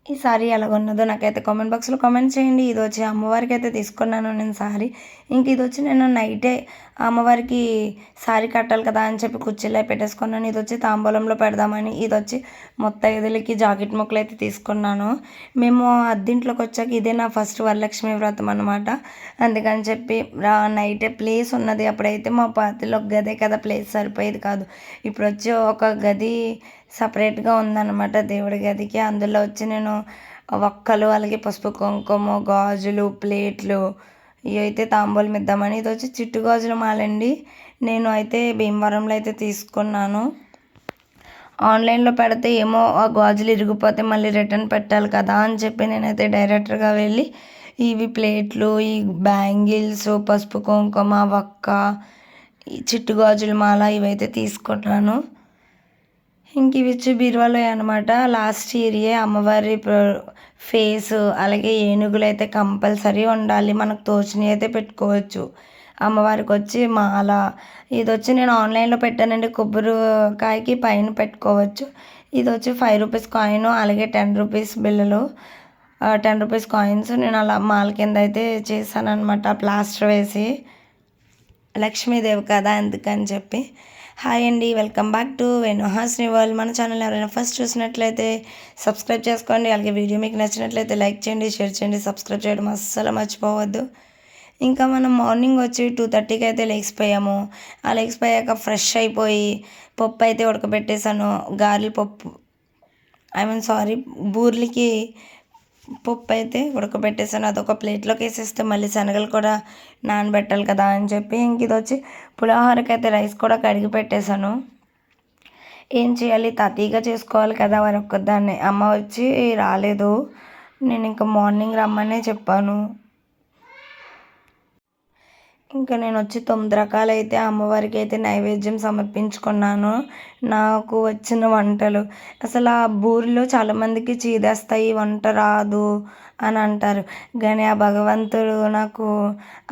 ఈ సారీ ఎలాగున్నదో నాకైతే కామెంట్ బాక్స్లో కామెంట్ చేయండి. ఇది వచ్చి అమ్మవారికి అయితే తీసుకున్నాను నేను సారీ. ఇంక ఇది వచ్చి నేను నైటే అమ్మవారికి సారీ కట్టాలి కదా అని చెప్పి కుర్చీలో పెట్టేసుకున్నాను. ఇది వచ్చి తాంబూలంలో పెడదామని ఇది వచ్చి ముత్తైదులకి జాకెట్ ముక్కలు అయితే తీసుకున్నాను. మేము అద్దింట్లోకి వచ్చాక ఇదే నా ఫస్ట్ వరలక్ష్మి వ్రతం అనమాట. అందుకని చెప్పి నైటే ప్లేస్ ఉన్నది. అప్పుడైతే మా పాతిలో ఒక గదే కదా, ప్లేస్ సరిపోయేది కాదు. ఇప్పుడు వచ్చి ఒక గది సపరేట్గా ఉందన్నమాట దేవుడి గదికి. అందులో వచ్చి నేను ఒక్కలు, అలాగే పసుపు కుంకుమ, గాజులు, ప్లేట్లు ఇవి అయితే తాంబూలం ఇద్దామని. ఇది వచ్చి చిట్టు గాజుల మాలండి. నేను అయితే భీమవరంలో అయితే తీసుకున్నాను. ఆన్లైన్లో పెడితే ఏమో ఆ గాజులు ఇరిగిపోతే మళ్ళీ రిటర్న్ పెట్టాలి కదా అని చెప్పి నేనైతే డైరెక్ట్గా వెళ్ళి ఇవి ప్లేట్లు, ఈ బ్యాంగిల్స్, పసుపు కుంకుమ, వక్క, ఈ చిట్టు గాజుల మాల ఇవైతే తీసుకున్నాను. ఇంక ఇవి వచ్చి బీరువాలో అనమాట. లాస్ట్ ఇయర్యే అమ్మవారి ఫేస్, అలాగే ఏనుగులు అయితే కంపల్సరీ ఉండాలి. మనకు తోచినవి అయితే పెట్టుకోవచ్చు. అమ్మవారికి వచ్చి మాల ఇది వచ్చి నేను ఆన్లైన్లో పెట్టానండి. కొబ్బరికాయకి పైన పెట్టుకోవచ్చు. ఇది వచ్చి 5 రూపీస్ కాయిన్, అలాగే 10 రూపీస్ బిళ్ళలు, 10 రూపీస్ కాయిన్స్ నేను అలా మాల కింద అయితే చేశాను అనమాట, ప్లాస్టర్ వేసి. లక్ష్మీదేవి కదా అందుకని చెప్పి. హాయ్ అండి, వెల్కమ్ బ్యాక్ టు వేణుహాసిని వరల్డ్. మన ఛానల్ ఎవరైనా ఫస్ట్ చూసినట్లయితే సబ్స్క్రైబ్ చేసుకోండి. అలాగే వీడియో మీకు నచ్చినట్లయితే లైక్ చేయండి, షేర్ చేయండి, సబ్స్క్రైబ్ చేయడం అస్సలు మర్చిపోవద్దు. ఇంకా మనం మార్నింగ్ వచ్చి 2:30కి అయితే లేచిపోయాము. ఆ లేచిపోయాక ఫ్రెష్ అయిపోయి పప్పు అయితే ఉడకబెట్టేశాను. గారెల పప్పు, బూర్లకి పప్పు అయితే ఉడకబెట్టేసాను. అదొక ప్లేట్లోకి వేసేస్తే మళ్ళీ శనగలు కూడా నానబెట్టాలి కదా అని చెప్పి ఇంక ఇది వచ్చి పులిహోరకి అయితే రైస్ కూడా కడిగి పెట్టేశాను. ఏం చేయాలి, తతీగా చేసుకోవాలి కదా వారి ఒక్కదాన్ని. అమ్మ వచ్చి రాలేదు. నేను ఇంకా మార్నింగ్ రమ్మనే చెప్పాను. ఇంకా నేను వచ్చి 9 రకాలైతే అమ్మవారికి అయితే నైవేద్యం సమర్పించుకున్నాను. నాకు వచ్చిన వంటలు అసలు ఆ బూరెలు చాలామందికి చీదేస్తాయి, వంట రాదు అని అంటారు. కానీ ఆ భగవంతుడు నాకు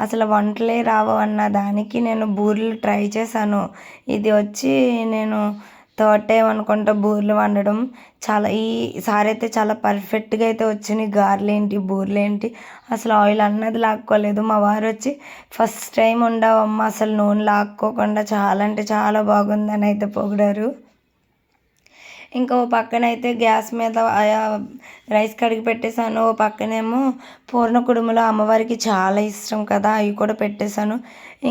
అసలు వంటలే రావు అన్న దానికి నేను బూరెలు ట్రై చేశాను. ఇది వచ్చి నేను థర్డ్ టైం అనుకుంటా బూరెలు వండడం. ఈసారి అయితే చాలా పర్ఫెక్ట్గా అయితే వచ్చినాయి. గారెలేంటి, బూరెలేంటి, అసలు ఆయిల్ అన్నది లాక్కోలేదు. మా వారు వచ్చి ఫస్ట్ టైం ఉండవమ్మ, అసలు నూనె లాక్కోకుండా చాలా అంటే చాలా బాగుందని అయితే పొగిడారు. ఇంకా ఓ పక్కనైతే గ్యాస్ మీద రైస్ కడిగి పెట్టేశాను. ఓ పక్కనేమో పూర్ణ కుడుములు అమ్మవారికి చాలా ఇష్టం కదా, అవి కూడా పెట్టేశాను.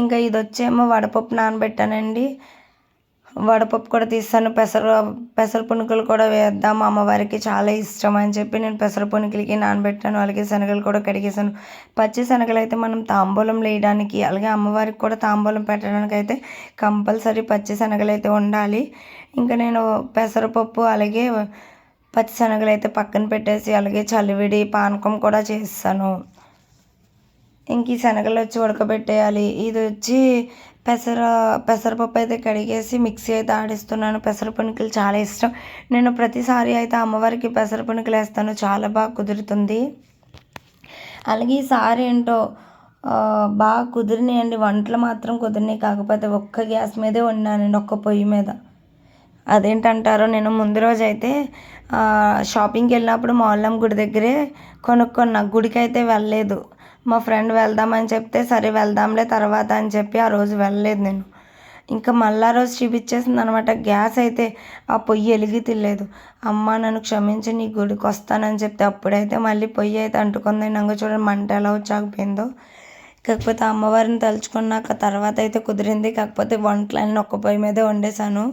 ఇంకా ఇది వచ్చేమో వడపప్పు నానబెట్టానండి. వడపప్పు కూడా తీస్తాను. పెసర పునుకులు కూడా వేద్దాం, అమ్మవారికి చాలా ఇష్టం అని చెప్పి నేను పెసర పునుకులకి నానబెట్టాను. అలాగే శనగలు కూడా కడిగేసాను. పచ్చి శనగలు అయితే మనం తాంబూలం వేయడానికి, అలాగే అమ్మవారికి కూడా తాంబూలం పెట్టడానికి అయితే కంపల్సరీ పచ్చి శనగలు అయితే ఉండాలి. ఇంకా నేను పెసరపప్పు అలాగే పచ్చి శనగలు అయితే పక్కన పెట్టేసి అలాగే చలివిడి పానకం కూడా చేస్తాను. ఇంక ఈ శనగలు వచ్చి ఉడకబెట్టేయాలి. ఇది వచ్చి పెసరపప్పు అయితే కడిగేసి మిక్సీ అయితే ఆడిస్తున్నాను. పెసర పునుకులు చాలా ఇష్టం. నేను ప్రతిసారి అయితే అమ్మవారికి పెసర పునుకులు వేస్తాను, చాలా బాగా కుదురుతుంది. అలాగే ఈసారి ఏంటో బాగా కుదిరినాయండి వంటలు మాత్రం కుదిరినాయి. కాకపోతే ఒక్క గ్యాస్ మీదే వండానండి, ఒక్క పొయ్యి మీద. అదేంటంటారో, నేను ముందు రోజు అయితే షాపింగ్కి వెళ్ళినప్పుడు మాల్లమ్మ గుడి దగ్గరే కొనుక్కున్నా. గుడికి అయితే వెళ్ళలేదు. మా ఫ్రెండ్ వెళ్దామని చెప్తే సరే వెళ్దాంలే తర్వాత అని చెప్పి ఆ రోజు వెళ్ళలేదు నేను. ఇంకా మళ్ళా రోజు చూపించేసింది అనమాట. గ్యాస్ అయితే ఆ పొయ్యి వెలిగి తినలేదు. అమ్మ నన్ను క్షమించి నీ గుడికి వస్తానని చెప్తే అప్పుడైతే మళ్ళీ పొయ్యి అయితే అంటుకుంది. నాకు చూడండి మంట ఎలా వచ్చాకపోయిందో. కాకపోతే అమ్మవారిని తలుచుకున్నాక తర్వాత అయితే కుదిరింది. కాకపోతే వంటలన్నీ ఒక్క పొయ్యి మీదే వండేశాను.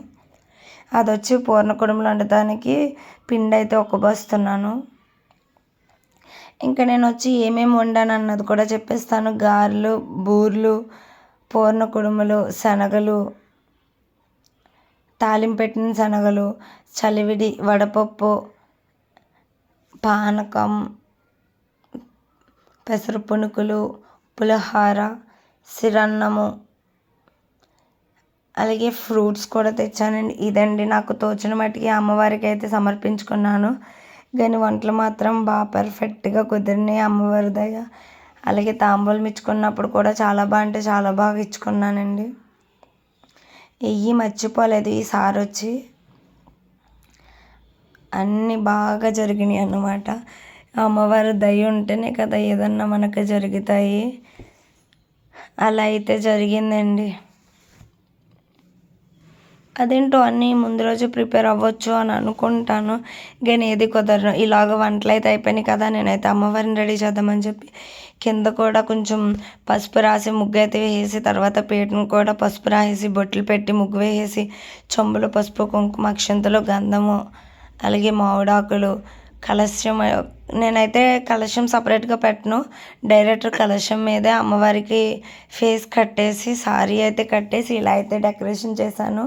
అది వచ్చి పూర్ణ కుడుములు వండటానికి పిండి అయితే ఒక్కబోస్తున్నాను. ఇంకా నేను వచ్చి ఏమేమి వండాను అన్నది కూడా చెప్పేస్తాను. గారెలు, బూరెలు, పూర్ణ కుడుములు, శనగలు, తాలింపు పెట్టిన శనగలు, చలివిడి, వడపప్పు, పానకం, పెసర పునుకులు, పులిహోర, సిరన్నము, అలాగే ఫ్రూట్స్ కూడా తెచ్చానండి. ఇదండి నాకు తోచిన మట్టికి అమ్మవారికి అయితే సమర్పించుకున్నాను. కానీ వంటలు మాత్రం బాగా పర్ఫెక్ట్గా కుదిరినాయి అమ్మవారి దయ. అలాగే తాంబూలం ఇచ్చుకున్నప్పుడు కూడా చాలా బాగా అంటే చాలా బాగా ఇచ్చుకున్నానండి. మర్చిపోలేదు ఈసారి వచ్చి. అన్నీ బాగా జరిగినాయి అన్నమాట. అమ్మవారి దయ ఉంటేనే కదా ఏదన్నా మనకు జరుగుతాయి. అలా అయితే జరిగిందండి. అదేంటో అన్నీ ముందు రోజు ప్రిపేర్ అవ్వచ్చు అని అనుకుంటాను, కానీ ఏది కుదరను. ఇలాగ వంటలు అయితే అయిపోయినాయి కదా, నేనైతే అమ్మవారిని రెడీ చేద్దామని చెప్పి కింద కూడా కొంచెం పసుపు రాసి ముగ్గు అయితే వేసి, తర్వాత పీటను కూడా పసుపు రాసి బొట్లు పెట్టి ముగ్గు వేసేసి, చెంబులో పసుపు కుంకుమ అక్షంతలు గంధము అలాగే మామిడాకులు కలశం. నేనైతే కలశం సపరేట్గా పెట్టను, డైరెక్ట్ కలశం మీదే అమ్మవారికి ఫేస్ కట్టేసి సారీ అయితే కట్టేసి ఇలా అయితే డెకరేషన్ చేశాను.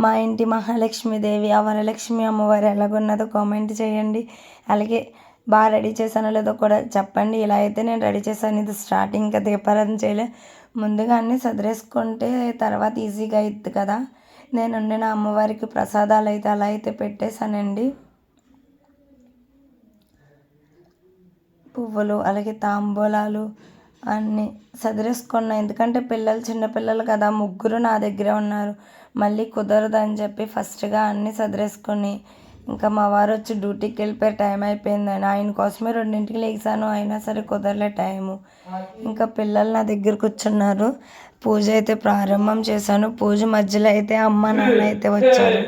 మా ఇంటి మహాలక్ష్మీదేవి ఆ వరలక్ష్మి అమ్మవారు ఎలాగున్నదో కామెంట్ చేయండి. అలాగే బాగా రెడీ చేశానో లేదో కూడా చెప్పండి. ఇలా అయితే నేను రెడీ చేశాను. ఇది స్టార్టింగ్ ఇంకా దీపారాధన చేయలే. ముందుగా అన్నీ సదిరేసుకుంటే తర్వాత ఈజీగా అవుతుంది కదా. నేను వండిన అమ్మవారికి ప్రసాదాలు అయితే అలా అయితే పెట్టేశానండి. పువ్వులు అలాగే తాంబూలాలు అన్నీ సదిరేసుకున్నా. ఎందుకంటే పిల్లలు చిన్నపిల్లలు కదా, ముగ్గురు నా దగ్గరే ఉన్నారు, మళ్ళీ కుదరదని చెప్పి ఫస్ట్గా అన్నీ సదిరేసుకొని, ఇంకా మా వారు వచ్చి డ్యూటీకి వెళ్ళిపోయే టైం అయిపోయిందని ఆయన కోసమే 2ంటికి లేచాను, అయినా సరే కుదరలే టైము. ఇంకా పిల్లలు నా దగ్గర కూర్చున్నారు. పూజ అయితే ప్రారంభం చేశాను. పూజ మధ్యలో అయితే అమ్మ నాన్న అయితే వచ్చారు.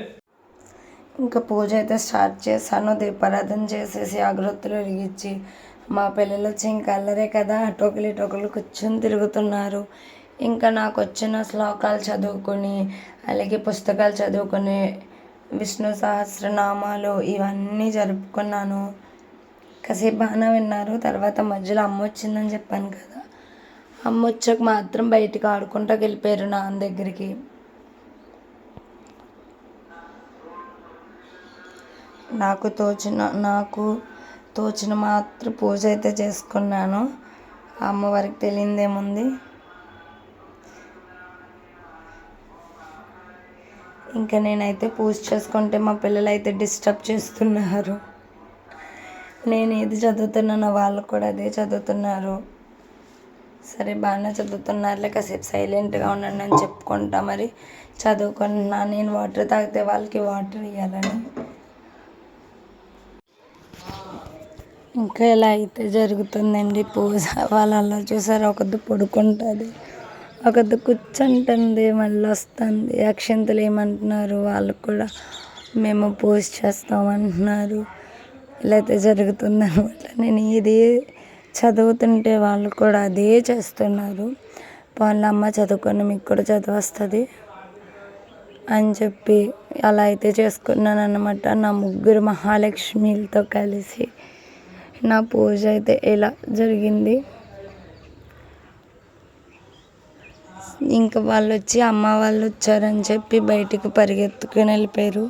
ఇంకా పూజ అయితే స్టార్ట్ చేశాను. దీపారాధన చేసేసి అగరొత్తులు వెలిగించి మా పిల్లలు వచ్చి ఇంకా అల్లరే కదా, అటోకలు ఇటోకలు కూర్చొని తిరుగుతున్నారు. ఇంకా నాకు వచ్చిన శ్లోకాలు చదువుకొని అలాగే పుస్తకాలు చదువుకొని విష్ణు సహస్రనామాలు ఇవన్నీ జరుపుకున్నాను. కాసేపు బాగానే విన్నారు. తర్వాత మధ్యలో అమ్మ వచ్చిందని చెప్పాను కదా, అమ్మ వచ్చాక మాత్రం బయటికి ఆడుకుంటూ వెళ్ళిపోయారు నాన్న దగ్గరికి. నాకు తోచిన మాత్రం పూజ అయితే చేసుకున్నాను. అమ్మవారికి తెలియదేముంది. ఇంకా నేనైతే పూజ చేసుకుంటే మా పిల్లలు అయితే డిస్టర్బ్ చేస్తున్నారు. నేను ఏది చదువుతున్నానో వాళ్ళు కూడా అదే చదువుతున్నారు. సరే బాగానే చదువుతున్నారులే, కాసేపు సైలెంట్గా ఉండండి అని చెప్పుకుంటా మరి చదువుకున్నా. నేను వాటర్ తాగితే వాళ్ళకి వాటర్ ఇవ్వాలని. ఇంకా ఇలా అయితే జరుగుతుందండి పూజ. వాళ్ళు అలా చూసారు, ఒకద్దు పడుకుంటుంది, ఒకద్దు కూర్చుంటుంది, మళ్ళీ వస్తుంది. అక్షంతలు ఏమంటున్నారు, వాళ్ళు కూడా మేము పూజ చేస్తామంటున్నారు. ఇలా అయితే జరుగుతుంది అనమాట. నేను ఇది చదువుతుంటే వాళ్ళు కూడా అదే చేస్తున్నారు. వాళ్ళ అమ్మ చదువుకొని మీకు కూడా చదువు వస్తుంది అని చెప్పి అలా అయితే చేసుకున్నాను అన్నమాట. నా ముగ్గురు మహాలక్ష్మిలతో కలిసి నా పూజ అయితే ఇలా జరిగింది. ఇంకా వాళ్ళు వచ్చి అమ్మ వాళ్ళు వచ్చారని చెప్పి బయటికి పరిగెత్తుకుని వెళ్ళిపోయారు.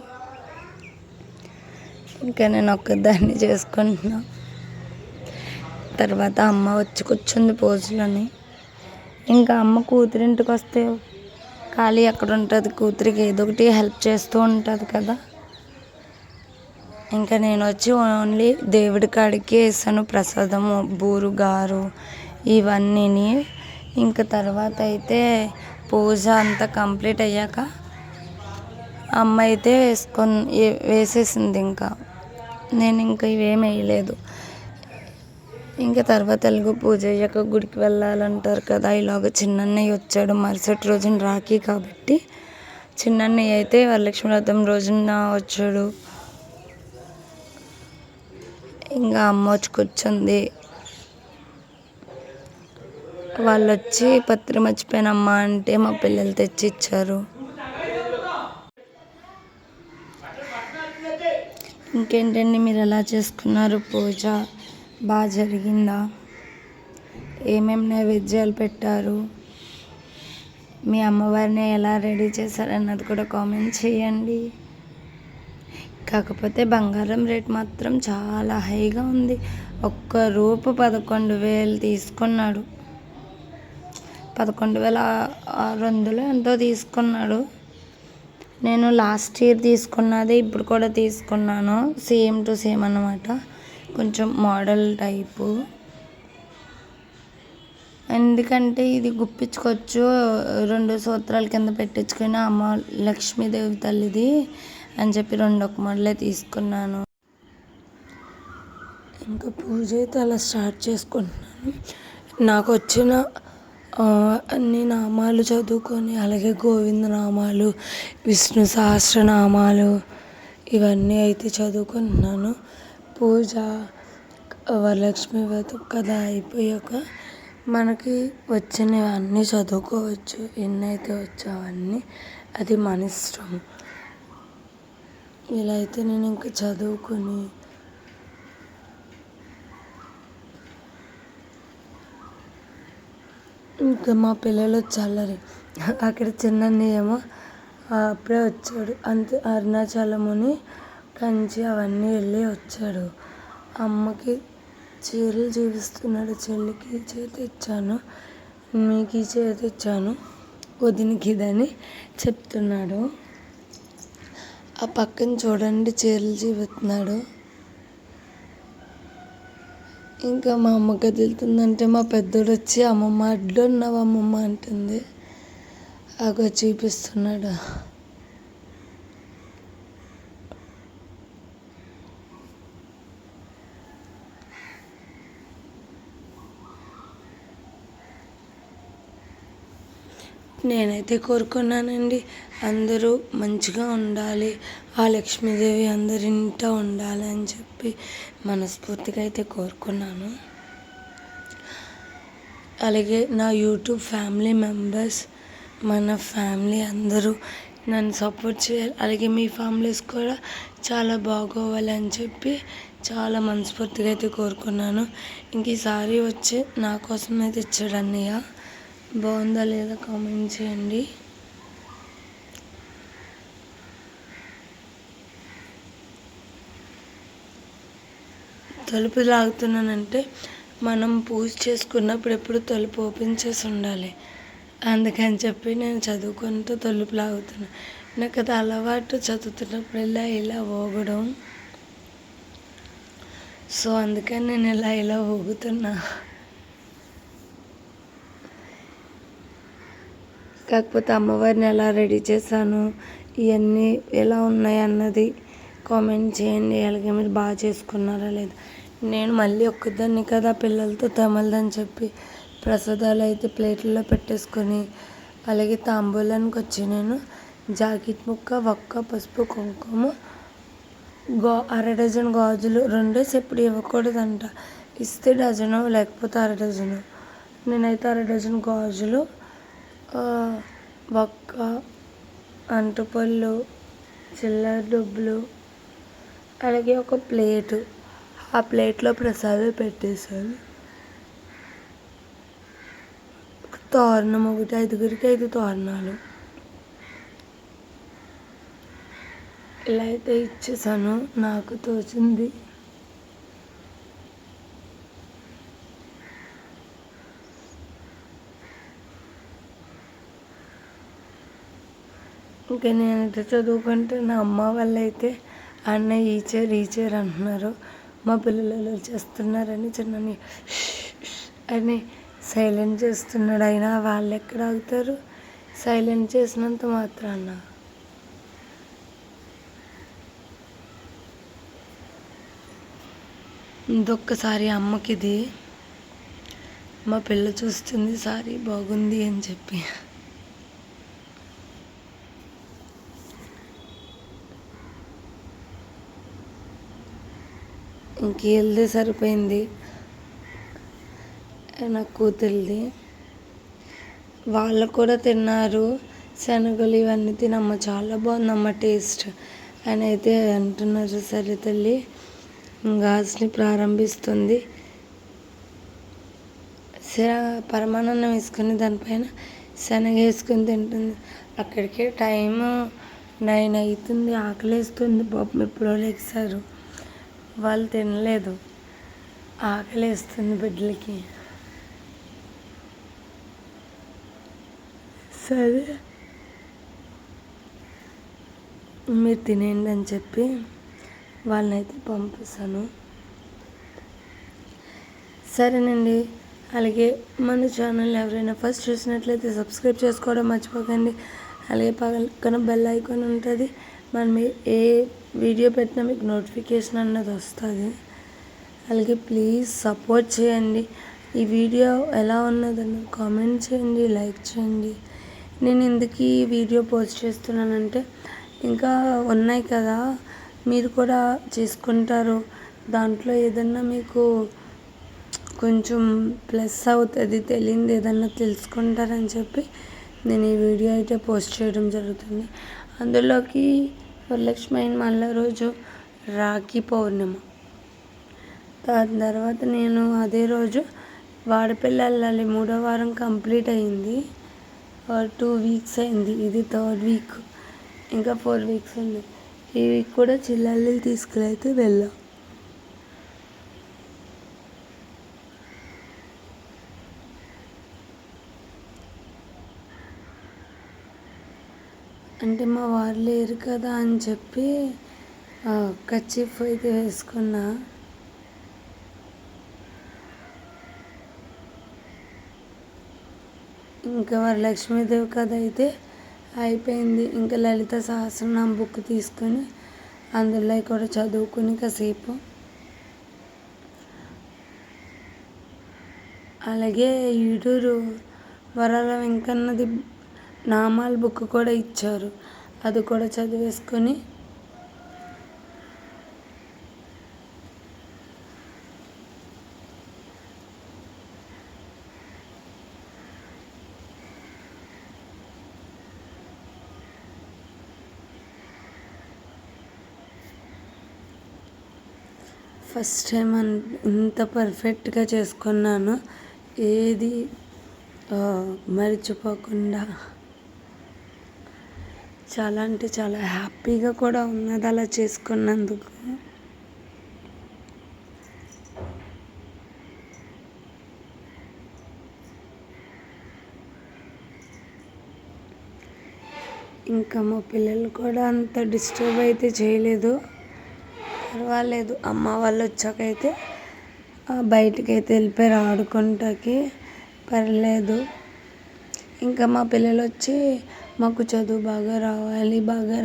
ఇంకా నేను ఒక్కదాన్ని చేసుకుంటున్నా. తర్వాత అమ్మ వచ్చి కూర్చుంది పూజలోని. ఇంకా అమ్మ కూతురింటికి వస్తే ఖాళీ ఎక్కడ ఉంటుంది, కూతురికి ఏదో ఒకటి హెల్ప్ చేస్తూ ఉంటుంది కదా. ఇంకా నేను వచ్చి ఓన్లీ దేవుడి కాడికి వేసాను ప్రసాదము, బూరుగారు ఇవన్నీ. ఇంకా తర్వాత అయితే పూజ అంతా కంప్లీట్ అయ్యాక అమ్మ అయితే వేసేసింది. ఇంకా నేను ఇంకా ఇవేం వేయలేదు. ఇంకా తర్వాత తెలుగు పూజ అయ్యాక గుడికి వెళ్ళాలంటారు కదా. ఇలాగ చిన్నన్నయ్య వచ్చాడు. మరుసటి రోజున రాఖీ కాబట్టి చిన్నన్నయ్య అయితే వరలక్ష్మి వ్రతం రోజున వచ్చాడు. ఇంకా అమ్మ వచ్చి కూర్చుంది. వాళ్ళు వచ్చి పత్రి మర్చిపోయినమ్మా అంటే మా పిల్లలు తెచ్చి ఇచ్చారు. ఇంకేంటండి, మీరు ఎలా చేసుకున్నారు పూజ? బాగా జరిగిందా? ఏమేమి నైవేద్యాలు పెట్టారు? మీ అమ్మవారిని ఎలా రెడీ చేశారన్నది కూడా కామెంట్ చేయండి. కాకపోతే బంగారం రేట్ మాత్రం చాలా హైగా ఉంది. ఒక్క రూపు 11,000 తీసుకున్నాడు. 11,600 ఎంతో తీసుకున్నాడు. నేను లాస్ట్ ఇయర్ తీసుకున్నది ఇప్పుడు కూడా తీసుకున్నాను. సేమ్ టు సేమ్ అన్నమాట. కొంచెం మోడల్ టైపు. ఎందుకంటే ఇది గుప్పించుకోవచ్చు, 2 సూత్రాల కింద పెట్టించుకుని అమ్మ లక్ష్మీదేవి తల్లిది అని చెప్పి 2 ఒక మోడలే తీసుకున్నాను. ఇంకా పూజ అయితే అలా స్టార్ట్ చేసుకుంటున్నాను. నాకు వచ్చిన అన్ని నామాలు చదువుకొని, అలాగే గోవింద నామాలు, విష్ణు సహస్రనామాలు ఇవన్నీ అయితే చదువుకుంటున్నాను. పూజ వరలక్ష్మి వ్రతం కదా అయిపోయాక మనకి వచ్చినవి అన్నీ చదువుకోవచ్చు. ఎన్నైతే వచ్చావన్నీ అది మన ఇష్టం. ఇలా అయితే నేను ఇంకా చదువుకొని ఇంకా మా పిల్లలు వచ్చారు. అక్కడ చిన్నన్నయ్య ఏమో అప్పుడే వచ్చాడు. అంతే అరుణాచలముని కంచి అవన్నీ వెళ్ళి వచ్చాడు. అమ్మకి చీరలు చూపిస్తున్నాడు. చెల్లికి ఈ చీర తెచ్చాను, మీకు ఈ చీర తెచ్చాను, వదినకి ఇదని చెప్తున్నాడు. ఆ పక్కన చూడండి చీరలు చూపిస్తున్నాడు. ఇంకా మా అమ్మ కదులుతుందంటే మా పెద్దోడు వచ్చి అమ్మమ్మ అడ్డు ఉన్నావు అమ్మమ్మ అంటుంది. అగో చూపిస్తున్నాడు. నేనైతే కోరుకున్నానండి, అందరూ మంచిగా ఉండాలి, ఆ లక్ష్మీదేవి అందరింటా ఉండాలి అని చెప్పి మనస్ఫూర్తిగా అయితే కోరుకున్నాను. అలాగే నా యూట్యూబ్ ఫ్యామిలీ మెంబర్స్, మన ఫ్యామిలీ అందరూ నన్ను సపోర్ట్ చేయాలి. అలాగే మీ ఫ్యామిలీస్ కూడా చాలా బాగోవాలి అని చెప్పి చాలా మనస్ఫూర్తిగా అయితే కోరుకున్నాను. ఇంక ఈసారి వచ్చి నా కోసం అయితే ఇచ్చాడు అన్నయ్య. బాగుందా లేదా కామెంట్ చేయండి. తలుపు లాగుతున్నానంటే మనం పూజ చేసుకున్నప్పుడు ఎప్పుడు తలుపు ఓపెన్ చేసి ఉండాలి. అందుకని చెప్పి నేను చదువుకుంటూ తలుపు లాగుతున్నాను. నాకు అది అలవాటు, చదువుతున్నప్పుడు ఇలా ఊగడం. సో అందుకని నేను ఇలా ఊగుతున్నా. కాకపోతే అమ్మవారిని ఎలా రెడీ చేశాను, ఇవన్నీ ఎలా ఉన్నాయి అన్నది కామెంట్ చేయండి. అలాగే మీరు బాగా చేసుకున్నారా లేదా. నేను మళ్ళీ ఒక్కదాన్ని కదా పిల్లలతో తెమలదని చెప్పి ప్రసాదాలు అయితే ప్లేట్లలో పెట్టేసుకొని, అలాగే తాంబూలానికి వచ్చి నేను జాకెట్ ముక్క, వక్క, పసుపు, కుంకుమ, అర డజన్ గాజులు 2 ఎప్పుడు ఇవ్వకూడదంట. ఇస్తే డజను, లేకపోతే అర డజను. నేనైతే అర డజన్ గాజులు, వక్క, అంటుపళ్ళు, చిల్లర డబ్బులు, అలాగే ఒక ప్లేటు, ఆ ప్లేట్లో ప్రసాదం పెట్టేశాను. తోరణం ఒకటి, 5గురికి 5 తోరణాలు ఇలా అయితే ఇచ్చేసాను. నాకు తోచింది. ఇంకా నేనైతే చదువుకుంటే నా అమ్మ వాళ్ళు అయితే అన్న ఈ చీర అంటున్నారు. మా పిల్లలు చేస్తున్నారని చిన్నని అని సైలెంట్ చేస్తున్నాడు. అయినా వాళ్ళు ఎక్కడ ఆగుతారు సైలెంట్ చేసినంత మాత్రాన. ఇంకొకసారి అమ్మకి ఇది మా పిల్ల చూస్తుంది, సారీ బాగుంది అని చెప్పి. ఇంకేళ్ళదే సరిపోయింది నా కూతురిది. వాళ్ళు కూడా తిన్నారు. శనగలు ఇవన్నీ తినమ్మ, చాలా బాగుందమ్మ టేస్ట్ అని అయితే అంటున్నారు. సరే తల్లి, గాజ్ని ప్రారంభిస్తుంది. పరమాన్నం వేసుకొని దానిపైన శనగ వేసుకొని తింటుంది. అక్కడికే టైము 9 అవుతుంది. ఆకలేస్తుంది. పాపం ఎప్పుడో లెగిసారు, వాళ్ళు తినలేదు. ఆకలేస్తుంది బిడ్డలకి. సరే మీరు తినేయండి అని చెప్పి వాళ్ళనైతే పంపిస్తాను. సరేనండి. అలాగే మన ఛానల్ ఎవరైనా ఫస్ట్ చూసినట్లయితే సబ్స్క్రైబ్ చేసుకోవడం మర్చిపోకండి. అలాగే పక్కన బెల్ ఐకాన్ ఉంటుంది. మనం ఏ వీడియో పెట్టినా మీకు నోటిఫికేషన్ అన్నది వస్తుంది. అలాగే ప్లీజ్ సపోర్ట్ చేయండి. ఈ వీడియో ఎలా ఉన్నదని కామెంట్ చేయండి, లైక్ చేయండి. నేను ఎందుకు ఈ వీడియో పోస్ట్ చేస్తున్నానంటే ఇంకా ఉన్నాయి కదా, మీరు కూడా చేసుకుంటారు. దాంట్లో ఏదన్నా మీకు కొంచెం ప్లస్ అవుతుంది, తెలియదు ఏదన్నా తెలుసుకుంటారని చెప్పి నేను ఈ వీడియో అయితే పోస్ట్ చేయడం జరుగుతుంది. అందులోకి వరలక్ష్మి అయిన మళ్ళీ రోజు రాఖీ పౌర్ణిమ. దాని తర్వాత నేను అదే రోజు వాడపల్లి వెళ్ళాలి. 3వ వారం కంప్లీట్ అయింది. 2 వీక్స్ అయింది. ఇది 3rd వీక్. ఇంకా 4 వీక్స్ ఉంది. ఈ వీక్ కూడా చిల్లల్ని తీసుకుని వెళ్ళాం. అంటే మా వారు లేరు కదా అని చెప్పి కర్చీఫ్ అయితే వేసుకున్నా. ఇంకా వరలక్ష్మీదేవి కథ అయితే అయిపోయింది. ఇంకా లలిత సహస్రనామ బుక్ తీసుకొని అందులో కూడా చదువుకుని కాసేపు, అలాగే ఈడూరు వరాల వెంకన్నది నామాల బుక్ కూడా ఇచ్చారు. అది కూడా చదివేసుకొని ఫస్ట్ టైం ఇంత పర్ఫెక్ట్గా చేసుకున్నాను. ఏది మర్చిపోకుండా చాలా అంటే చాలా హ్యాపీగా కూడా ఉన్నది అలా చేసుకున్నందుకు. ఇంకా మా పిల్లలు కూడా అంత డిస్టర్బ్ అయితే చేయలేదు, పర్వాలేదు. అమ్మ వాళ్ళు వచ్చాకైతే బయటకైతే వెళ్ళిపోయారు ఆడుకుంటాకి, పర్లేదు. ఇంకా మా పిల్లలు వచ్చి మాకు చదువు బాగా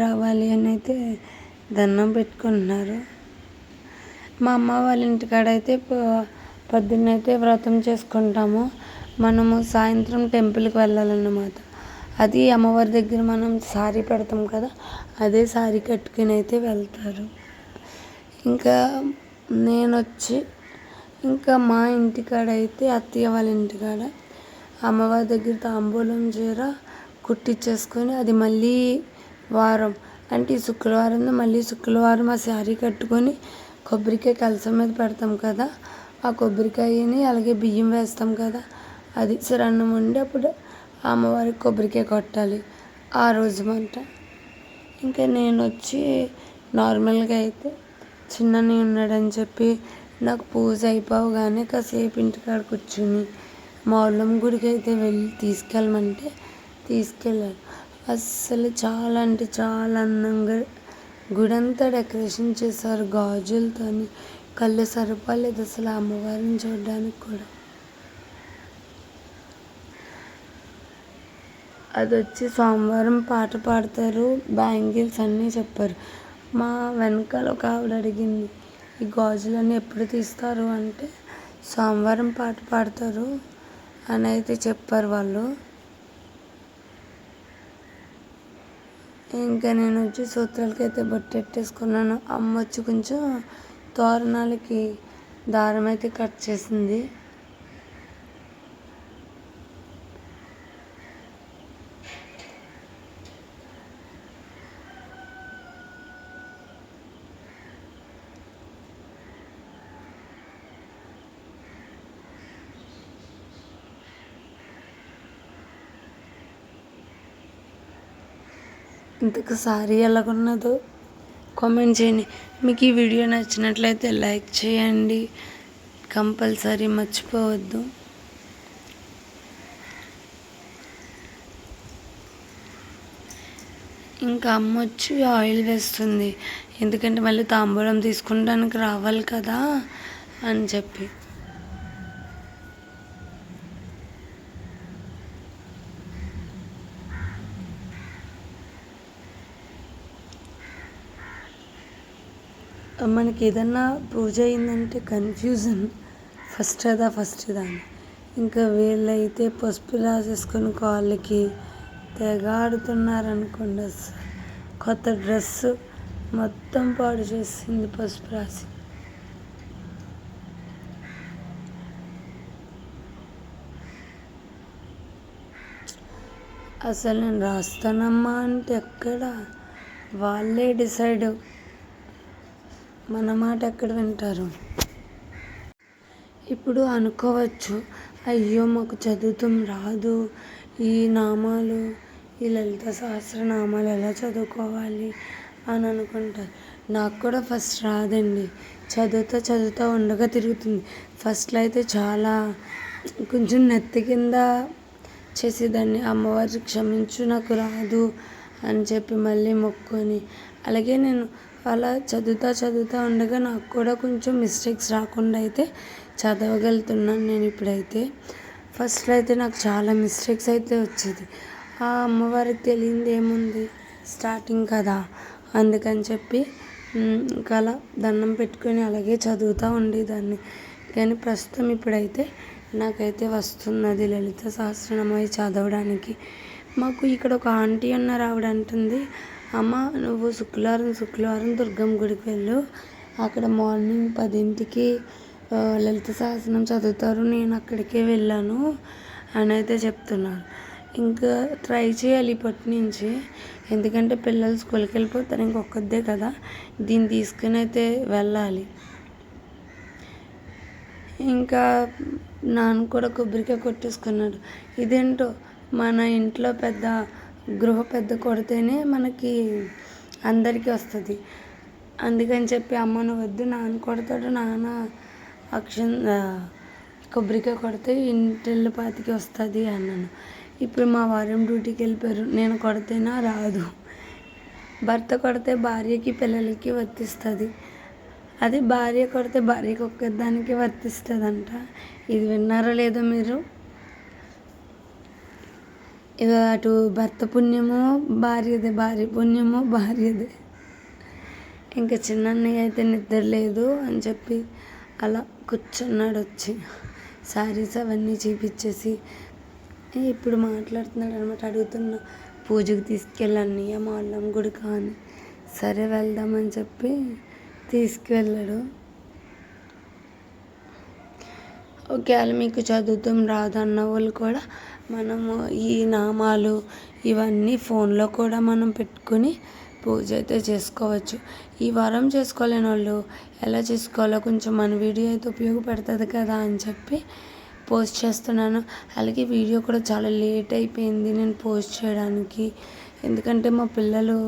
రావాలి అని అయితే దండం పెట్టుకుంటున్నారు. మా అమ్మ వాళ్ళ ఇంటికాడైతే పొద్దున్నైతే వ్రతం చేసుకుంటాము. మనము సాయంత్రం టెంపుల్కి వెళ్ళాలన్నమాట. అది అమ్మవారి దగ్గర మనం సారీ పెడతాం కదా, అదే సారీ కట్టుకుని అయితే వెళ్తారు. ఇంకా నేను వచ్చి ఇంకా మా ఇంటికాడ అయితే అత్తయ్య వాళ్ళ ఇంటికాడ అమ్మవారి దగ్గర తాంబూలం చీర కుట్టించేసుకొని, అది మళ్ళీ వారం అంటే ఈ శుక్రవారం ఆ శారీ కట్టుకొని కొబ్బరికాయ కలసం మీద పెడతాం కదా, ఆ కొబ్బరికాయని అలాగే బియ్యం వేస్తాం కదా, అది శరన్నం ఉండి అప్పుడు అమ్మవారికి కొబ్బరికాయ కొట్టాలి ఆ రోజు మాట. ఇంకా నేను వచ్చి నార్మల్గా అయితే చిన్నని ఉన్నాడని చెప్పి నాకు పూజ అయిపోగానే కాసేపు ఇంటికాడ కూర్చుని మౌలం గుడికి అయితే వెళ్ళి తీసుకెళ్ళమంటే తీసుకెళ్ళాను. అస్సలు చాలా అంటే చాలా అందంగా గుడంతా డెకరేషన్ చేశారు గాజులతో. కళ్ళు సరిపోలేదు అసలు అమ్మవారిని చూడడానికి కూడా. అది వచ్చి సోమవారం పాట పాడతారు, బ్యాంగిల్స్ అన్నీ చెప్పారు. మా వెనకాల ఒక ఆవిడ అడిగింది, ఈ గాజులన్నీ ఎప్పుడు తీస్తారు అంటే సోమవారం పాట పాడతారు అని అయితే చెప్పారు వాళ్ళు. ఇంకా నేను వచ్చి సూత్రాలకి అయితే బొట్టెట్టేసుకున్నాను. అమ్మ వచ్చి కొంచెం తోరణాలకి దారం అయితే కట్ చేసింది. ఇంతకు సారీ ఎలాగున్నదో కామెంట్ చేయండి. మీకు ఈ వీడియో నచ్చినట్లయితే లైక్ చేయండి, కంపల్సరీ మర్చిపోవద్దు. ఇంకా అమ్మ వచ్చి ఆయిల్ వేస్తుంది, ఎందుకంటే మళ్ళీ తాంబూలం తీసుకుంటానికి రావాలి కదా అని చెప్పి. మనకి ఏదన్నా పూజ అయిందంటే కన్ఫ్యూజన్, ఫస్ట్ అదా ఫస్ట్ ఇదా అని. ఇంకా వీళ్ళైతే పసుపు రాసేసుకొని కాళ్ళకి తెగ ఆడుతున్నారనుకోండి. అసలు కొత్త డ్రెస్సు మొత్తం పాడు చేసింది పసుపు రాసి. అసలు నేను రాస్తానమ్మా అంటే ఎక్కడ, వాళ్ళే డిసైడ్, మన మాట ఎక్కడ వింటారు. ఇప్పుడు అనుకోవచ్చు, అయ్యో మాకు చదువుతాం రాదు, ఈ నామాలు, ఈ లలిత సహస్రనామాలు ఎలా చదువుకోవాలి అని అనుకుంటారు. నాకు కూడా ఫస్ట్ రాదండి, చదువుతా ఉండగా తిరుగుతుంది. ఫస్ట్లో అయితే చాలా కొంచెం నెత్తి కింద చేసేదాన్ని, అమ్మవారి క్షమించు నాకు రాదు అని చెప్పి మళ్ళీ మొక్కుని, అలాగే నేను అలా చదువుతా ఉండగా నాకు కూడా కొంచెం మిస్టేక్స్ రాకుండా అయితే చదవగలుగుతున్నాను నేను ఇప్పుడైతే. ఫస్ట్లో అయితే నాకు చాలా మిస్టేక్స్ అయితే వచ్చేది. ఆ అమ్మవారికి తెలియంది ఏముంది, స్టార్టింగ్ కదా, అందుకని చెప్పి ఇంకా అలా దండం పెట్టుకొని అలాగే చదువుతూ ఉండేదాన్ని. కానీ ప్రస్తుతం ఇప్పుడైతే నాకైతే వస్తున్నది లలిత సహస్రనామం చదవడానికి. మాకు ఇక్కడ ఒక ఆంటీ ఉన్నారు, ఆవిడ అంటుంది, అమ్మ నువ్వు శుక్రవారం దుర్గమ్మ గుడికి వెళ్ళు, అక్కడ మార్నింగ్ 10ంటికి లలిత సహస్రనామం చదువుతారు, నేను అక్కడికే వెళ్ళాను అని అయితే చెప్తున్నారు. ఇంకా ట్రై చేయాలి ఇప్పటి నుంచి, ఎందుకంటే పిల్లలు స్కూల్కి వెళ్ళిపోతారు, ఇంకొకదే కదా, దీన్ని తీసుకుని అయితే వెళ్ళాలి. ఇంకా నాన్న కూడా కొబ్బరికాయ కొట్టేసుకున్నాడు. ఇదేంటో మన ఇంట్లో గృహ పెద్ద కొడితేనే మనకి అందరికీ వస్తుంది, అందుకని చెప్పి అమ్మను వద్దు నాన్న కొడతాడు, నాన్న కొబ్బరికాయ కొడితే ఇంటిల్లి పాతికి వస్తుంది అన్నాను. ఇప్పుడు మా వారం డ్యూటీకి వెళ్ళిపోయారు, నేను కొడితేనా రాదు, భర్త కొడితే భార్యకి పిల్లలకి వర్తిస్తుంది, అది భార్య కొడితే భార్యకి ఒక్కదానికి వర్తిస్తుందంట. ఇది విన్నారో లేదో మీరు? ఇక అటు భర్త పుణ్యమో భార్యదే, భార్య పుణ్యమో భార్యదే. ఇంకా చిన్నన్నయ్య అయితే నిద్ర లేదు అని చెప్పి అలా కూర్చున్నాడు వచ్చి, శారీస్ అవన్నీ చూపించేసి ఇప్పుడు మాట్లాడుతున్నాడు అనమాట. అడుగుతున్నా, పూజకు తీసుకెళ్ళన్నయ్య మాల్లం గుడికా అని. సరే వెళ్దామని చెప్పి తీసుకువెళ్ళాడు. ఒకవేళ మీకు చదువుతాం రాదన్న వాళ్ళు కూడా మనము ఈ నామాలు ఇవన్నీ ఫోన్లో కూడా మనం పెట్టుకొని పూజ అయితే చేసుకోవచ్చు. ఈ వారం చేసుకోలేని వాళ్ళు ఎలా చేసుకోవాలో కొంచెం మన వీడియో అయితే ఉపయోగపడుతుంది కదా అని చెప్పి పోస్ట్ చేస్తున్నాను. అలాగే వీడియో కూడా చాలా లేట్ అయిపోయింది నేను పోస్ట్ చేయడానికి, ఎందుకంటే మా పిల్లలు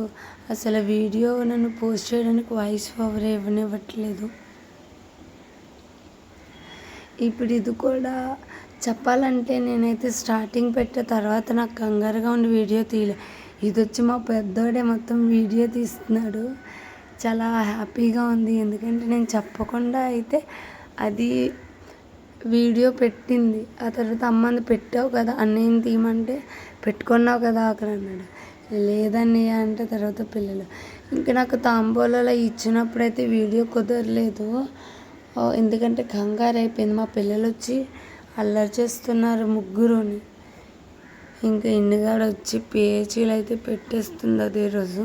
అసలు వీడియో నన్ను పోస్ట్ చేయడానికి వాయిస్ ఓవర్ ఇవ్వనివ్వట్లేదు. ఇప్పుడు ఇది కూడా చెప్పాలంటే నేనైతే స్టార్టింగ్ పెట్టిన తర్వాత నాకు కంగారుగా ఉండి వీడియో తీయలే. ఇది వచ్చి మా పెద్దోడే మొత్తం వీడియో తీస్తున్నాడు, చాలా హ్యాపీగా ఉంది. ఎందుకంటే నేను చెప్పకుండా అయితే అది వీడియో పెట్టింది. ఆ తర్వాత అమ్మని పెట్టావు కదా అన్నయ్యని తీయమంటే, పెట్టుకున్నావు కదా అక్కడ అన్నాడు. లేదన్నయ్య అంటే తర్వాత పిల్లలు ఇంకా నాకు తాంబూలలో ఇచ్చినప్పుడైతే వీడియో కుదరలేదు, ఎందుకంటే కంగారు అయిపోయింది. మా పిల్లలు వచ్చి అల్లరి చేస్తున్నారు ముగ్గురుని. ఇంకా ఇండిగాడు వచ్చి పేచీలు అయితే పెట్టేస్తుంది అదే రోజు,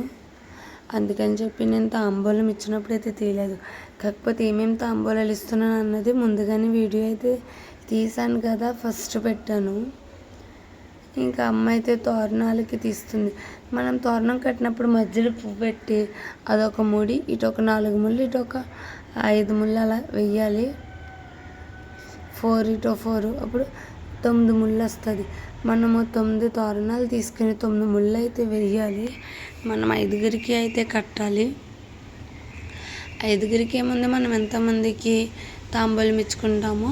అందుకని చెప్పి నేను తాంబూలం ఇచ్చినప్పుడైతే తీయలేదు. కాకపోతే ఏమేమి తాంబూలాలు ఇస్తున్నాను అన్నది ముందుగానే వీడియో అయితే తీసాను కదా, ఫస్ట్ పెట్టాను. ఇంకా అమ్మ అయితే తోరణాలకి తీస్తుంది. మనం తోరణం కట్టినప్పుడు మధ్యలో పువ్వు పెట్టి అదొక ముడి, ఇటు ఒక 4 ముళ్ళు, ఇటు ఒక 5 ముళ్ళు అలా వెయ్యాలి. 4 ఇటు 4, అప్పుడు 9 ముళ్ళు వస్తుంది. మనము 9 తోరణాలు తీసుకుని 9 ముళ్ళు అయితే వెయ్యాలి. మనం 5గురికి అయితే కట్టాలి. 5గురికి ఏముంది, మనం ఎంతమందికి తాంబూలం ఇచ్చుకుంటామో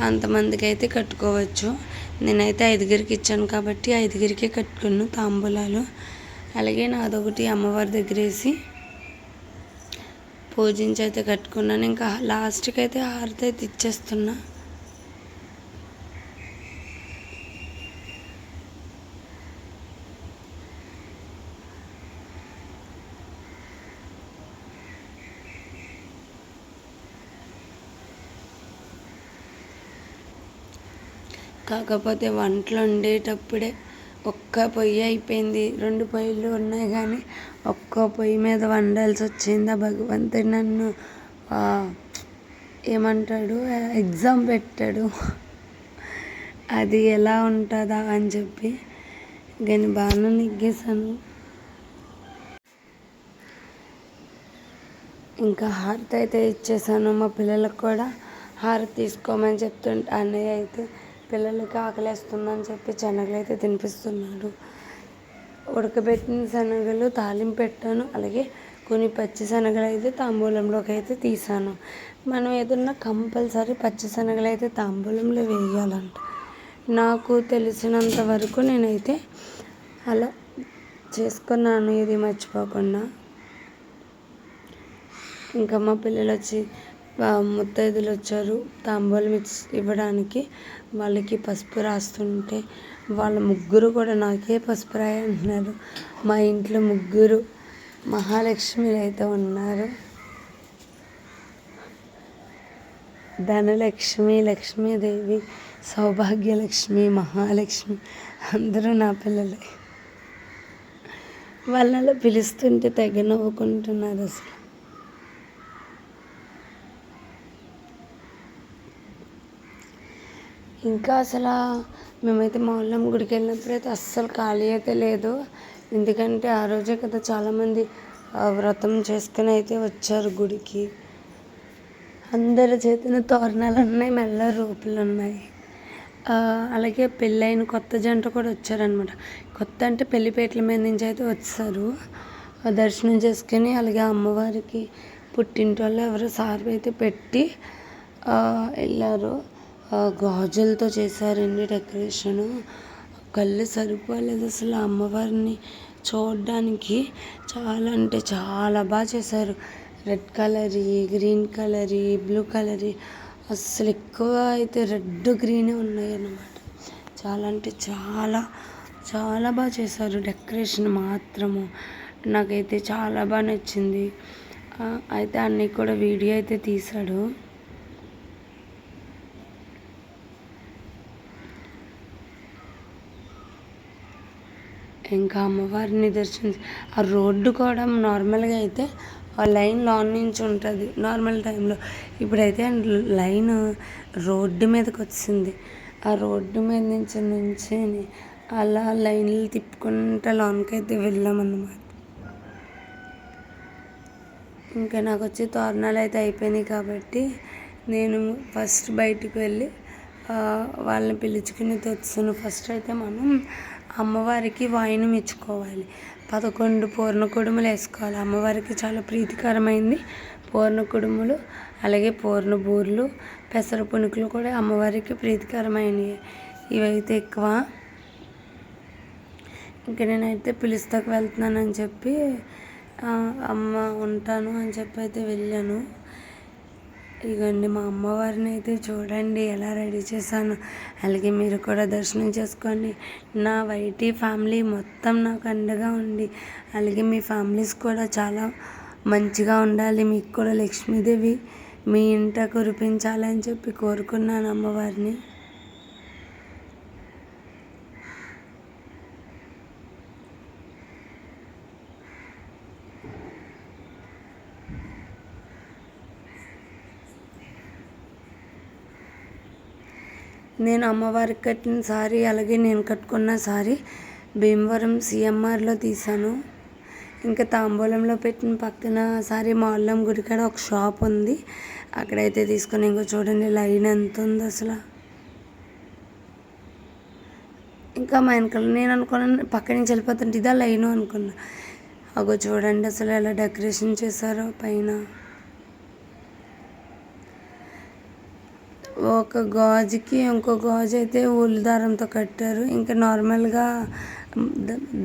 అంతమందికి అయితే కట్టుకోవచ్చు. నేనైతే 5గురికి ఇచ్చాను కాబట్టి 5గురికే కట్టుకున్నాను తాంబూలాలు. అలాగే నాదొకటి అమ్మవారి దగ్గర వేసి పూజించి అయితే కట్టుకున్నాను. ఇంకా లాస్ట్కి అయితే హారతి అయితే ఇచ్చేస్తున్నా. కాకపోతే వంటలు వండేటప్పుడే ఒక్క పొయ్యి అయిపోయింది. 2 పొయ్యిలు ఉన్నాయి కానీ ఒక్క పొయ్యి మీద వండాల్సి వచ్చింది. భగవంతుడు నన్ను ఏమంటాడు ఎగ్జామ్ పెట్టాడు. అది ఎలా ఉంటుందా అని చెప్పి కానీ బాగానే నెగ్గేసాను. ఇంకా హారతి అయితే ఇచ్చేసాను. మా పిల్లలకు కూడా హారతి తీసుకోమని చెప్తుంటే అన్నయ్య అయితే పిల్లలకి ఆకలేస్తుందని చెప్పి శనగలు అయితే తినిపిస్తున్నాడు. ఉడకబెట్టిన శనగలు తాలింపు పెట్టాను. అలాగే కొన్ని పచ్చి శనగలు అయితే తాంబూలంలోకి అయితే తీసాను. మనం ఏదన్నా కంపల్సరీ పచ్చి శనగలు అయితే తాంబూలంలో వేయాలంట. నాకు తెలిసినంత వరకు నేనైతే అలా చేసుకున్నాను, ఇది మర్చిపోకుండా. ఇంకా మా పిల్లలు వచ్చి ముత్తైదులు వచ్చారు తాంబూలం ఇవ్వడానికి. వాళ్ళకి పసుపు రాస్తుంటే వాళ్ళ ముగ్గురు కూడా నాకే పసుపు రాయి అంటున్నారు. మా ఇంట్లో ముగ్గురు మహాలక్ష్మిలు అయితే ఉన్నారు. ధనలక్ష్మి, లక్ష్మీదేవి, సౌభాగ్యలక్ష్మి, మహాలక్ష్మి అందరూ నా పిల్లలే. వాళ్ళని పిలుస్తుంటే తెగ నవ్వుకుంటున్నారు అసలు. ఇంకా అసలు మేమైతే మౌళ్ళమ్మ గుడికి వెళ్ళినప్పుడైతే అస్సలు ఖాళీ అయితే లేదు. ఎందుకంటే ఆ రోజే కదా చాలామంది వ్రతం చేసుకుని అయితే వచ్చారు గుడికి. అందరి చేతిన తోరణాలు ఉన్నాయి, మెల్ల రూపులు ఉన్నాయి. అలాగే పెళ్ళైన కొత్త జంట కూడా వచ్చారనమాట. కొత్త అంటే పెళ్లిపేటల మీద నుంచి అయితే వచ్చారు. దర్శనం చేసుకుని అలాగే అమ్మవారికి పుట్టింటి వాళ్ళు ఎవరో సార్ అయితే పెట్టి వెళ్ళారు. గాజులతో చేశారండి డెకరేషను. కళ్ళు సరిపోలేదు అసలు అమ్మవారిని చూడడానికి. చాలా అంటే చాలా బాగా చేశారు. Red colour, green colour, blue colour, అస్సలు ఎక్కువ అయితే రెడ్ గ్రీనే ఉన్నాయి అన్నమాట. చాలా అంటే చాలా చాలా బాగా చేశారు డెకరేషన్ మాత్రము. నాకైతే చాలా బాగా నచ్చింది. అయితే అన్నయ్య కూడా వీడియో అయితే తీశాడు. ఇంకా అమ్మవారిని దర్శించి ఆ రోడ్డు కూడా నార్మల్గా అయితే ఆ లైన్ లాన్ నుంచి ఉంటుంది నార్మల్ టైంలో. ఇప్పుడైతే లైన్ రోడ్డు మీదకి వచ్చింది. ఆ రోడ్డు మీద నుంచి అలా లైన్లు తిప్పుకుంటూ లాన్కి అయితే వెళ్ళామన్నమాట. ఇంకా నాకు వచ్చి తోరణాలు అయితే అయిపోయినాయి కాబట్టి నేను ఫస్ట్ బయటికి వెళ్ళి వాళ్ళని పిలుచుకుని తెచ్చాను. ఫస్ట్ అయితే మనం అమ్మవారికి వాయినం ఇచ్చుకోవాలి. 11 పూర్ణ కుడుములు వేసుకోవాలి. అమ్మవారికి చాలా ప్రీతికరమైంది పూర్ణ కుడుములు, అలాగే పూర్ణ బూర్లు, పెసర పునుకులు కూడా అమ్మవారికి ప్రీతికరమైనవి. ఇవైతే ఎక్కువ. ఇంకా నేనైతే పిలుస్తాకు వెళ్తున్నానని చెప్పి అమ్మ ఉంటాను అని చెప్పి అయితే వెళ్ళాను. ఇగండి మా అమ్మవారిని అయితే చూడండి ఎలా రెడీ చేశాను. అలాగే మీరు కూడా దర్శనం చేసుకోండి. నా వైటీ ఫ్యామిలీ మొత్తం నాకు అండగా ఉండి అలాగే మీ ఫ్యామిలీస్ కూడా చాలా మంచిగా ఉండాలి. మీకు కూడా లక్ష్మీదేవి మీ ఇంట కురిపించాలని చెప్పి కోరుకున్నాను అమ్మవారిని. నేను అమ్మవారికి కట్టిన సారీ అలాగే నేను కట్టుకున్న సారీ భీమవరం సిఎంఆర్లో తీసాను. ఇంకా తాంబూలంలో పెట్టిన పక్కన సారీ మౌళ్ళమ్మ గుడి కాడ ఒక షాప్ ఉంది, అక్కడైతే తీసుకొని. ఇంకో చూడండి లైన్ ఎంత ఉంది అసలు. ఇంకా మా వెనకాల నేను అనుకున్నాను పక్క నుంచి వెళ్ళిపోతుంటే ఇదా లైను అనుకున్నా. అగో చూడండి అసలు ఎలా డెకరేషన్ చేశారో పైన. ఒక గాజుకి ఇంకో గాజు అయితే ఊలు దారంతో కట్టారు. ఇంకా నార్మల్గా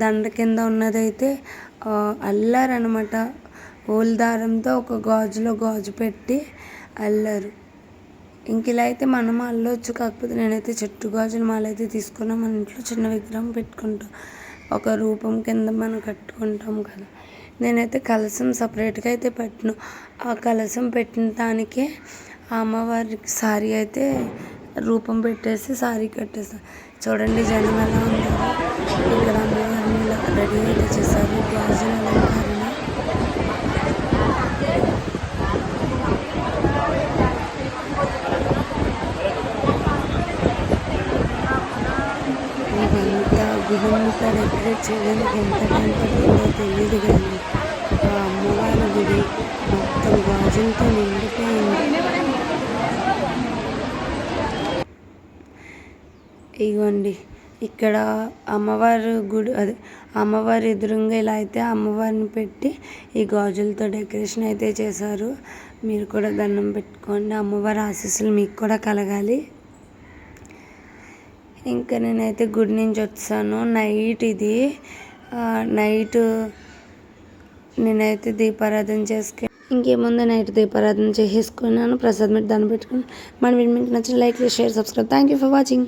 దండ కింద ఉన్నదైతే అల్లారనమాట. ఊలు దారంతో ఒక గాజులో గాజు పెట్టి అల్లారు. ఇంక ఇలా అయితే మనం అల్లొచ్చు. కాకపోతే నేనైతే చెట్టు గాజులు మాలైతే తీసుకున్నాం. మన ఇంట్లో చిన్న విగ్రహం పెట్టుకుంటాం, ఒక రూపం కింద మనం కట్టుకుంటాం కదా. నేనైతే కలశం సపరేట్గా అయితే పెట్టను. ఆ కలశం పెట్టిన దానికే ఆ అమ్మవారికి సారీ అయితే రూపం పెట్టేసి సారీ కట్టేస్తారు. చూడండి జనం ఎలా ఉన్నారు. ఇక్కడ అమ్మవారిని ఇలా రెడీ అయితే చేశారు. గాజుల అలంకరణ. ఇవంతా గుడి డెకరేట్ చేయడానికి ఎంత టైం పడుతుందో తెలియదు కానీ ఆ అమ్మవారి గుడి మొత్తం గాజులతో నిండిపోయింది. ఇగోండి ఇక్కడ అమ్మవారి గుడి అమ్మవారి ఎదురుగా ఇలా అయితే అమ్మవారిని పెట్టి ఈ గాజులతో డెకరేషన్ అయితే చేశారు. మీరు కూడా దండం పెట్టుకోండి. అమ్మవారి ఆశీస్సులు మీకు కూడా కలగాలి. ఇంకా నేనైతే గుడి నుంచి వచ్చాను. నైట్ ఇది నైట్ నేనైతే దీపారాధన ఇంకేముంది నైట్ దీపారాధన చేసేసుకున్నాను. ప్రసాదం పెట్టి దండం పెట్టుకుని మన వీడియో మీకు నచ్చిన like share subscribe. Thank you for watching.